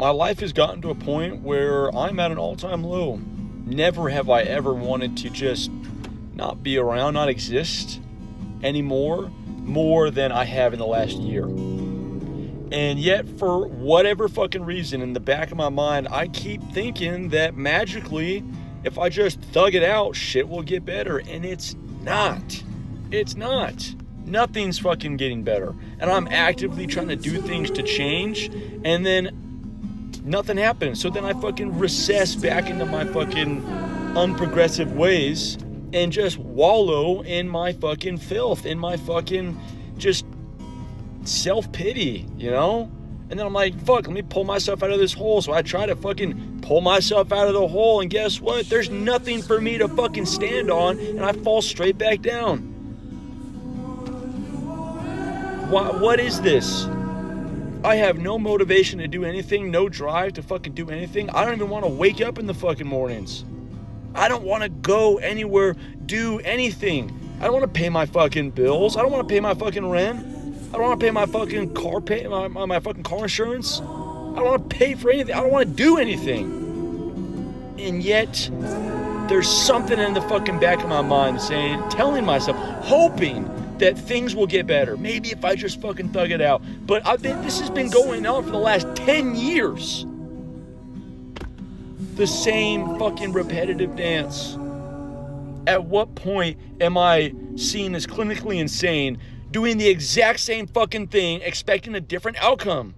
My life has gotten to a point where I'm at an all-time low. Never have I ever wanted to just not be around, not exist anymore, more than I have in the last year. And yet, for whatever fucking reason, in the back of my mind, I keep thinking that magically, if I just thug it out, shit will get better. And it's not. It's not. Nothing's fucking getting better. And I'm actively trying to do things to change, and then nothing happens. So then I fucking recess back into my fucking unprogressive ways and just wallow in my fucking filth, in my fucking just self-pity, you know? And then I'm like, fuck, let me pull myself out of this hole. So I try to fucking pull myself out of the hole, and guess what? There's nothing for me to fucking stand on, and I fall straight back down. What is this? I have no motivation to do anything, no drive to fucking do anything. I don't even want to wake up in the fucking mornings. I don't want to go anywhere, do anything. I don't want to pay my fucking bills. I don't want to pay my fucking rent. I don't want to pay my fucking car my fucking car insurance. I don't want to pay for anything. I don't want to do anything. And yet, there's something in the fucking back of my mind telling myself, hoping that things will get better. Maybe if I just fucking thug it out. But this has been going on for the last 10 years. The same fucking repetitive dance. At what point am I seen as clinically insane doing the exact same fucking thing, expecting a different outcome?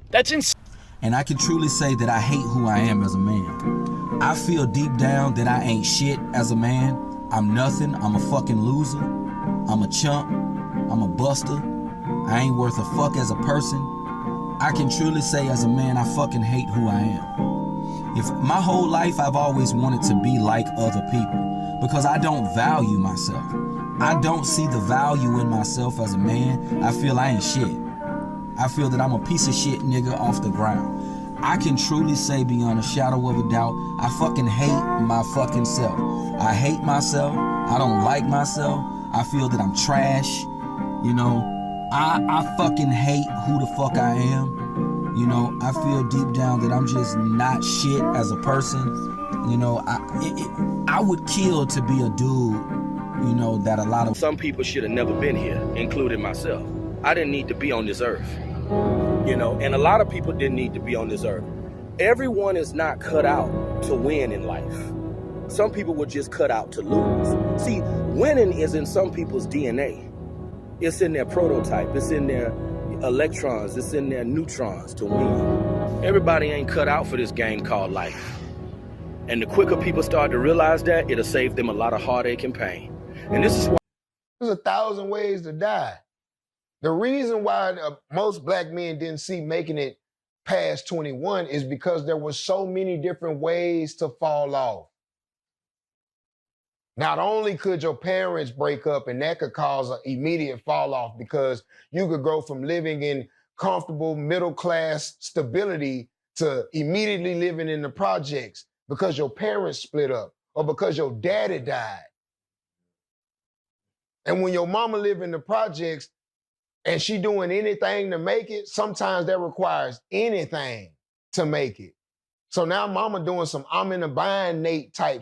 That's insane. And I can truly say that I hate who I am as a man. I feel deep down that I ain't shit as a man. I'm nothing. I'm a fucking loser. I'm a chump. I'm a buster. I ain't worth a fuck as a person. I can truly say as a man, I fucking hate who I am. If my whole life I've always wanted to be like other people because I don't value myself. I don't see the value in myself as a man. I feel I ain't shit. I feel that I'm a piece of shit nigga off the ground. I can truly say beyond a shadow of a doubt, I fucking hate my fucking self. I hate myself. I don't like myself. I feel that I'm trash. You know, I fucking hate who the fuck I am. You know, I feel deep down that I'm just not shit as a person. You know, I would kill to be a dude, you know, that a lot of... Some people should have never been here, including myself. I didn't need to be on this earth. You know, and a lot of people didn't need to be on this earth. Everyone is not cut out to win in life. Some people were just cut out to lose. See, winning is in some people's DNA. It's in their prototype. It's in their electrons. It's in their neutrons to win. Everybody ain't cut out for this game called life. And the quicker people start to realize that, it'll save them a lot of heartache and pain. And this is why... There's 1,000 ways to die. The reason why most black men didn't see making it past 21 is because there were so many different ways to fall off. Not only could your parents break up, and that could cause an immediate fall off because you could go from living in comfortable middle-class stability to immediately living in the projects because your parents split up or because your daddy died. And when your mama live in the projects, and she doing anything to make it, sometimes that requires anything to make it. So now mama doing some I'm in a bind Nate type.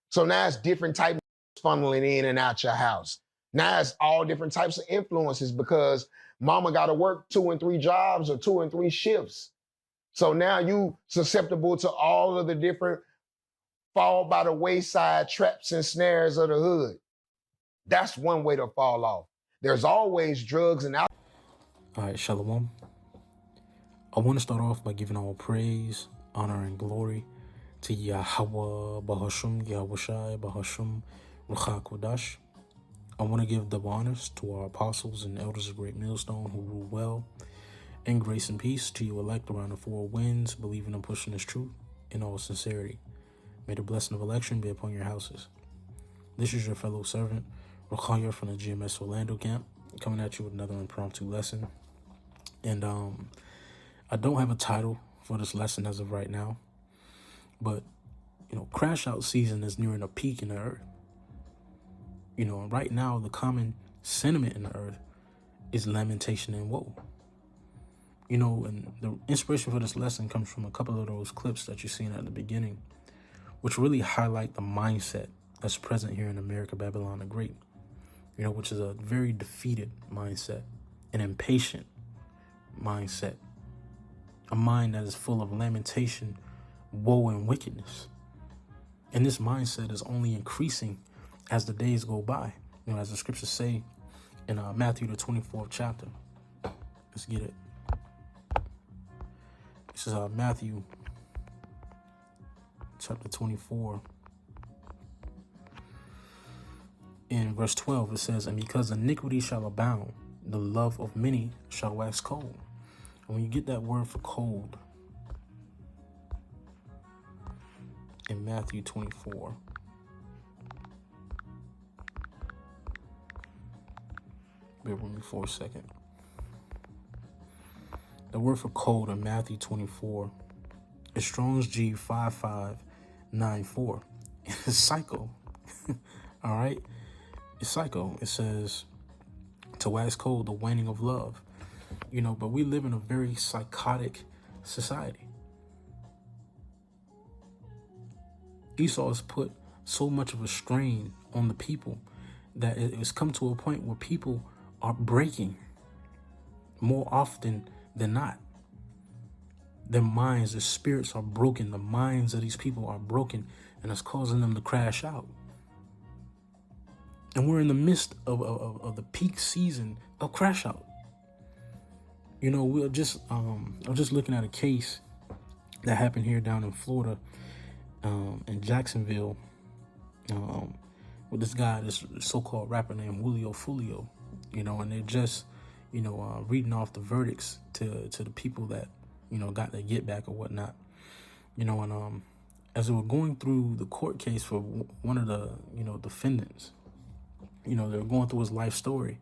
So now it's different types funneling in and out your house. Now it's all different types of influences because mama got to work 2 and 3 jobs or 2 and 3 shifts. So now you susceptible to all of the different fall by the wayside traps and snares of the hood. That's one way to fall off. There's always drugs and alcohol. All right, Shalom. I want to start off by giving all praise, honor, and glory to Yahweh, Bahashum, Yahushai, Bahashum, Ruach HaKodesh. I want to give double honors to our apostles and elders of Great Millstone who rule well, and grace and peace to you elect around the 4 winds, believing and pushing this truth in all sincerity. May the blessing of election be upon your houses. This is your fellow servant, Rokhaya from the GMS Orlando camp, coming at you with another impromptu lesson. And I don't have a title for this lesson as of right now, but, you know, Crashout season is nearing a peak in the earth. You know, and right now the common sentiment in the earth is lamentation and woe. You know, and the inspiration for this lesson comes from a couple of those clips that you've seen at the beginning, which really highlight the mindset that's present here in America, Babylon the Great, you know, which is a very defeated mindset, an impatient mindset, a mind that is full of lamentation, woe, and wickedness. And this mindset is only increasing as the days go by, you know, as the scriptures say in Matthew, the 24th chapter. Let's get it. This is Matthew chapter 24. In verse 12, it says, "And because iniquity shall abound, the love of many shall wax cold." And when you get that word for cold in Matthew 24, bear with me for a second. The word for cold in Matthew 24 is Strong's G 5594. It's psycho. All right? It's psycho. It says, to wax cold, the waning of love. You know, but we live in a very psychotic society. Esau has put so much of a strain on the people that it has come to a point where people are breaking more often than not. Their minds, their spirits are broken. The minds of these people are broken, and it's causing them to crash out. And we're in the midst of the peak season of Crashout. You know, I was just looking at a case that happened here down in Florida, in Jacksonville, with this guy, this so-called rapper named Julio Fulio. You know, and they're just, you know, reading off the verdicts to the people that, you know, got their get back or whatnot. You know, and as they were going through the court case for one of the, you know, defendants, you know, they were going through his life story.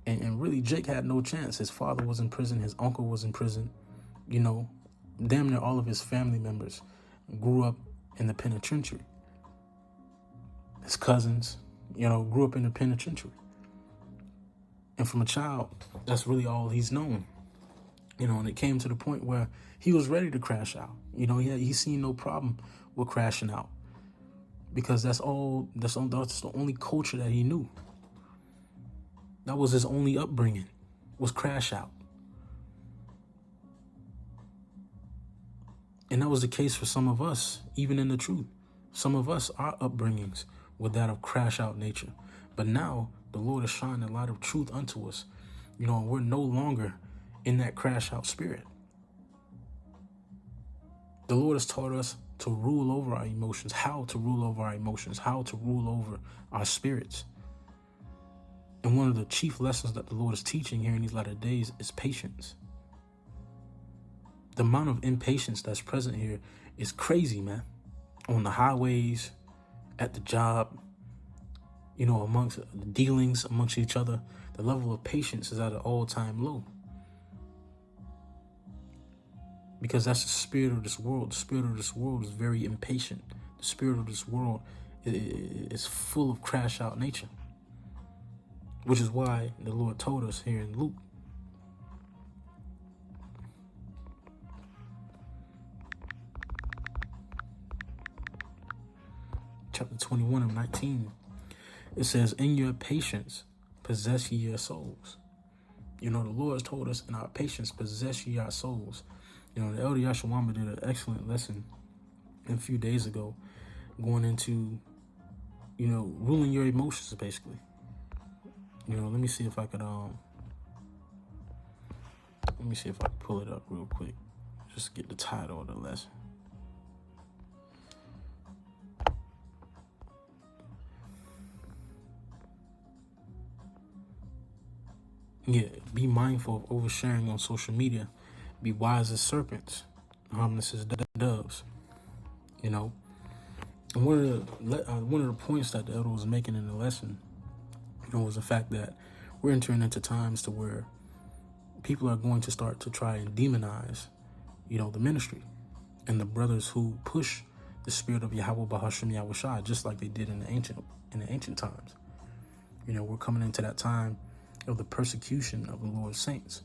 And really, Jake had no chance. His father was in prison. His uncle was in prison. You know, damn near all of his family members grew up in the penitentiary. His cousins, you know, grew up in the penitentiary. And from a child, that's really all he's known. You know, and it came to the point where he was ready to crash out. You know, he seen no problem with crashing out, because that's the only culture that he knew. That was his only upbringing, was crash out. And that was the case for some of us, even in the truth. Some of us, our upbringings were that of crash out nature. But now the Lord is shining a light of truth unto us. You know, and we're no longer in that crash out spirit. The Lord has taught us to rule over our emotions, how to rule over our emotions, how to rule over our spirits. And one of the chief lessons that the Lord is teaching here in these latter days is patience. The amount of impatience that's present here is crazy, man. On the highways, at the job, you know, amongst the dealings amongst each other, the level of patience is at an all-time low. Because that's the spirit of this world. The spirit of this world is very impatient. The spirit of this world is full of crash out nature. Which is why the Lord told us here in Luke, chapter 21 and 19, it says, "In your patience, possess ye your souls." You know, the Lord has told us, in our patience, possess ye our souls. You know, the Elder Yashawamba did an excellent lesson a few days ago, going into, you know, ruling your emotions, basically. You know, let me see if I could pull it up real quick. Just get the title of the lesson. Yeah, be mindful of oversharing on social media. Be wise as serpents, harmless as doves. You know, and one of the points that the elder was making in the lesson, you know, was the fact that we're entering into times to where people are going to start to try and demonize, you know, the ministry and the brothers who push the spirit of Yahweh Bahashim Yahushai, just like they did in the ancient times. You know, we're coming into that time of the persecution of the Lord's saints.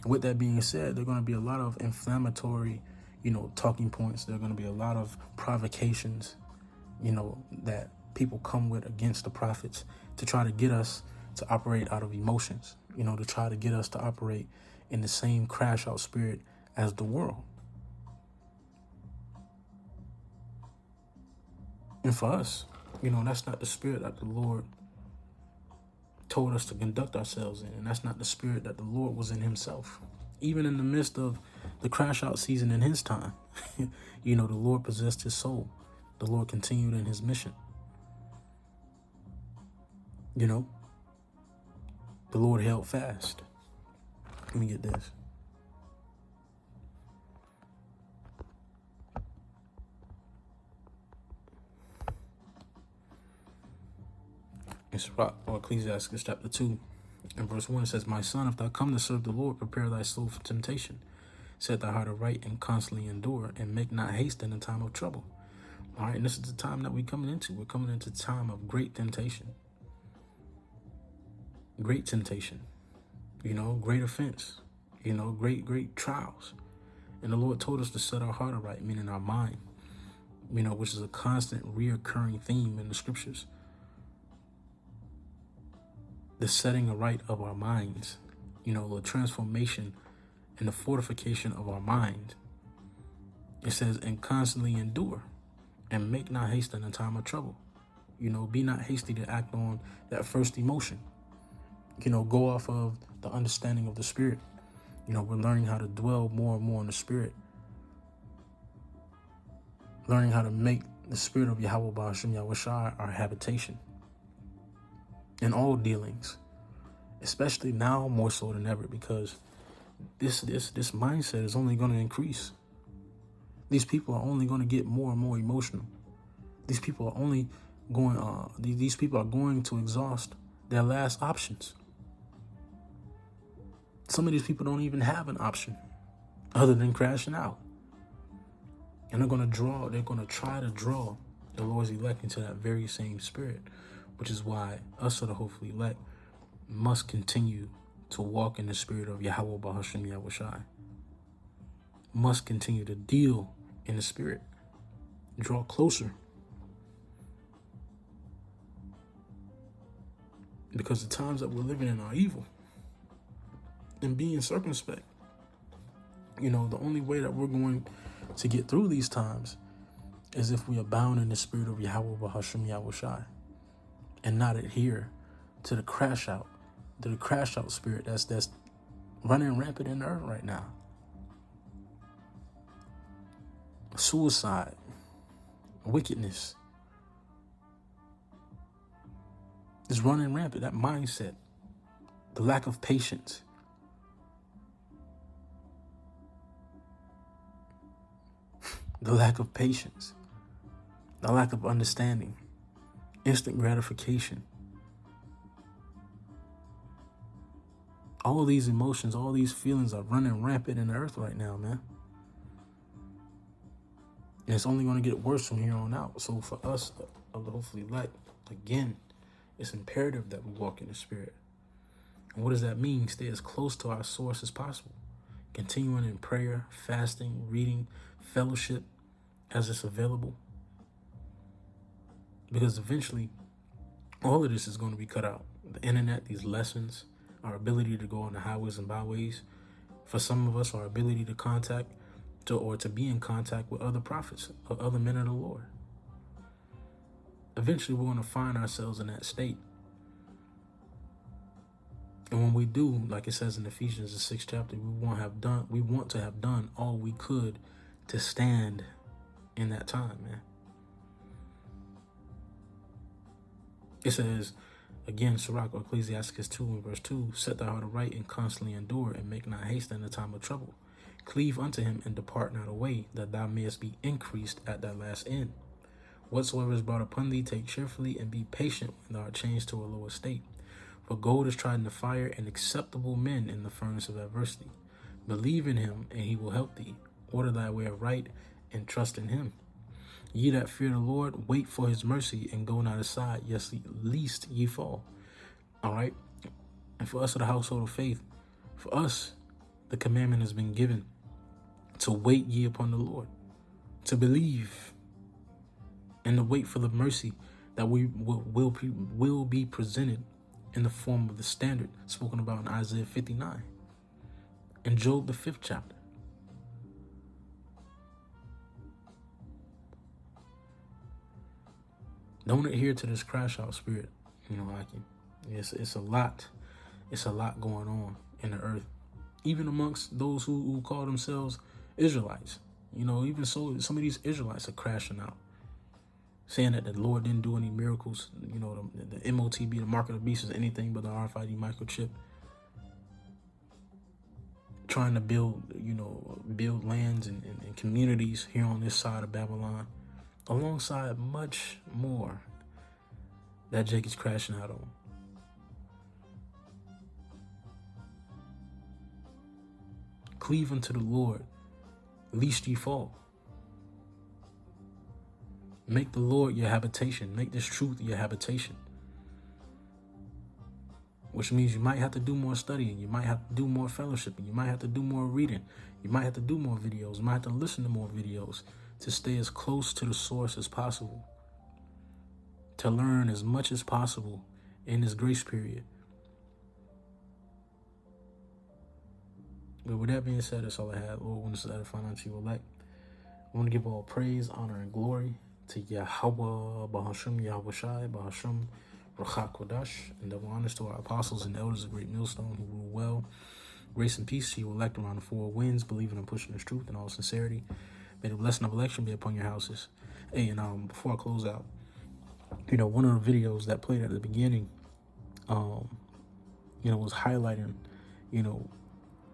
With that being said, there are going to be a lot of inflammatory, talking points. There are going to be a lot of provocations, that people come with against the prophets to try to get us to operate out of emotions, to try to get us to operate in the same crash out spirit as the world. And for us, that's not the spirit that the Lord told us to conduct ourselves in. And that's not the spirit that the Lord was in himself. Even in the midst of the crash out season in his time, the Lord possessed his soul. The Lord continued in his mission. The Lord held fast. Let me get this. It's Ecclesiastes chapter 2 and verse 1. It says, "My son, if thou come to serve the Lord, prepare thy soul for temptation. Set thy heart aright and constantly endure, and make not haste in the time of trouble." All right, and this is the time that we're coming into. We're coming into time of great temptation. Great temptation. Great offense. Great trials. And the Lord told us to set our heart aright, meaning our mind, which is a constant reoccurring theme in the scriptures. The setting aright of our minds, the transformation and the fortification of our mind. It says, "and constantly endure, and make not haste in the time of trouble." Be not hasty to act on that first emotion. Go off of the understanding of the spirit. We're learning how to dwell more and more in the spirit. Learning how to make the spirit of Yahweh Ba'ashem Yahushua our habitation. In all dealings, especially now more so than ever, because this mindset is only going to increase. These people are only going to get more and more emotional. These people are only going. These people are going to exhaust their last options. Some of these people don't even have an option other than crashing out, and they're going to try to draw the Lord's elect into that very same spirit. Which is why us of the hopefully elect must continue to walk in the spirit of Yahweh Ba'ashem Yahushai. Must continue to deal in the spirit. Draw closer. Because the times that we're living in are evil. And being circumspect. The only way that we're going to get through these times is if we abound in the spirit of Yahweh Ba'ashem Yahushai. And not adhere to the crash out spirit that's running rampant in the earth right now. Suicide, wickedness is running rampant. That mindset, the lack of patience, the lack of understanding. Instant gratification. All these emotions, all these feelings are running rampant in the earth right now, man. And it's only going to get worse from here on out. So for us, of the hopefully light, again, it's imperative that we walk in the spirit. And what does that mean? Stay as close to our source as possible. Continuing in prayer, fasting, reading, fellowship as it's available. Because eventually, all of this is going to be cut out. The internet, these lessons, our ability to go on the highways and byways. For some of us, our ability to contact or to be in contact with other prophets or other men of the Lord. Eventually, we're going to find ourselves in that state. And when we do, like it says in Ephesians, the 6th chapter, we want to have done all we could to stand in that time, man. It says, again, Sirach or Ecclesiastes 2 and verse 2, "Set thy heart aright and constantly endure, and make not haste in the time of trouble. Cleave unto him and depart not away, that thou mayest be increased at thy last end. Whatsoever is brought upon thee, take cheerfully, and be patient when thou art changed to a lower state. For gold is tried in the fire, and acceptable men in the furnace of adversity. Believe in him, and he will help thee. Order thy way aright, and trust in him. Ye that fear the Lord, wait for his mercy, and go not aside, lest ye fall." All right? And for us of the household of faith, for us, the commandment has been given to wait ye upon the Lord, to believe, and to wait for the mercy that we will be presented in the form of the standard spoken about in Isaiah 59 and Job, the 5th chapter. Don't adhere to this crash out spirit, Aki. It's a lot. It's a lot going on in the earth, even amongst those who call themselves Israelites. Even so, some of these Israelites are crashing out, saying that the Lord didn't do any miracles. The MOTB, the mark of the beast, is anything but the RFID microchip. Trying to build lands and communities here on this side of Babylon, alongside much more that Jake is crashing out on. Cleave unto the Lord, lest ye fall. Make the Lord your habitation. Make this truth your habitation. Which means you might have to do more studying. You might have to do more fellowshipping. You might have to do more reading. You might have to do more videos. You might have to listen to more videos to stay as close to the source as possible. To learn as much as possible in this grace period. But with that being said, that's all I had. Lord, when this is edifying unto you elect, I want to give all praise, honor, and glory to Yahweh, Bahashum, Yahweh Shai, Bahashum, Ruach Kodash, and double honors to our apostles and elders of Great Millstone who rule well. Grace and peace to you elect around the four winds, believing and pushing this truth in all sincerity. May the blessing of election be upon your houses. Hey, and before I close out, one of the videos that played at the beginning, was highlighting,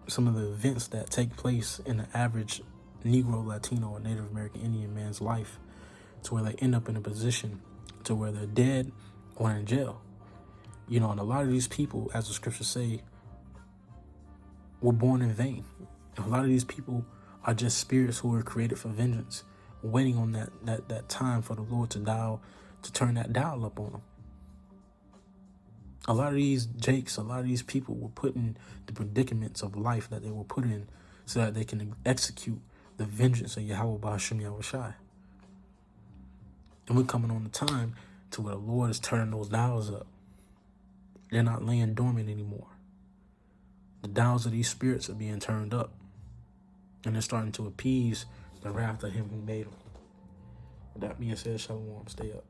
some of the events that take place in the average Negro, Latino, or Native American Indian man's life, to where they end up in a position to where they're dead or in jail. And a lot of these people, as the scriptures say, were born in vain. A lot of these people are just spirits who were created for vengeance, waiting on that time for the Lord to turn that dial up on them. A lot of these Jakes, a lot of these people were put in the predicaments of life that they were put in so that they can execute the vengeance of Yahweh Ba'ashim Yahweh Shai. And we're coming on the time to where the Lord is turning those dials up. They're not laying dormant anymore. The dials of these spirits are being turned up. And they're starting to appease the wrath of him who made them. With that being said, shalom, stay up.